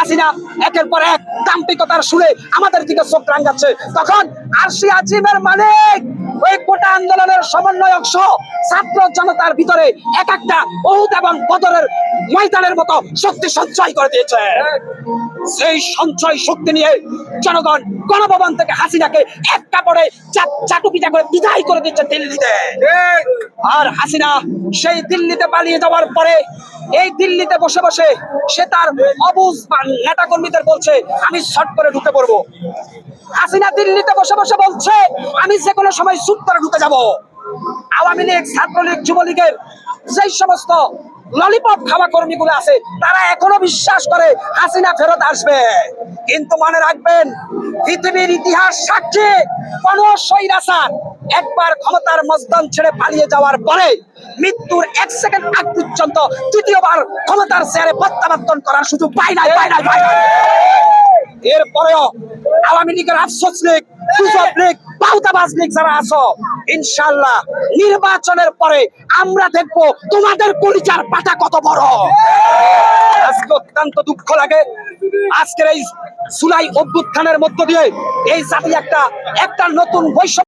হাসিনা একের পর এক দাম্পিকতার সুরে আমাদের দিকে চোখ রাঙাচ্ছে, তখন আরশি আজিমের মালিক ওই কোটা আন্দোলনের সমন্বয়ক সহ ছাত্র জনতার ভিতরে এক একটা উহুদ এবং বদরের ময়দানের মতো শক্তি সঞ্চয় করে দিয়েছে। সেই সঞ্চয় শক্তি নিয়ে জনগণ গণভবন থেকে হাসিনাকে এক কাপড়ে চাটুপিটা করে বিদায় করে দিচ্ছে দিল্লিতে। আর হাসিনা সেই দিল্লিতে পালিয়ে যাওয়ার পরে এই দিল্লিতে বসে বসে সে তার অবুঝ নেতা কর্মীদের বলছে আমি শর্ট করে ঢুকে পড়বো। হাসিনা দিল্লিতে বসে বসে বলছে আমি যে কোনো সময় চুপ করে ঢুকে যাব। আওয়ামী লীগ, ছাত্রলীগ, যুবলীগের যেই সমস্ত ললিপপ খাওয়া কর্মীগুলো আছে তারা এখনো বিশ্বাস করে হাসিনা ফেরত আসবে। কিন্তু মনে রাখবেন, পৃথিবীর ইতিহাস সাক্ষী, কোন স্বৈরাচার একবার ক্ষমতার মসনদ ছেড়ে পালিয়ে যাওয়ার পরে মৃত্যুর 1 সেকেন্ড আগ পর্যন্ত তৃতীয়বার ক্ষমতার চেয়ারে প্রত্যাবর্তন করার সুযোগ পায় নাই। এরপরেও আওয়ামী লীগের আফসোস লীগ, গুজব লীগ, পাউতাবাজ লীগ যারা আছো, ইনশাআল্লাহ নির্বাচনের পরে আমরা দেখবো তোমাদের কলিজার পাটা কত বড়। আজকে অত্যন্ত দুঃখ লাগে, আজকের এই জুলাই অভ্যুত্থানের মধ্য দিয়ে এই জাতি একটা নতুন বৈষম্য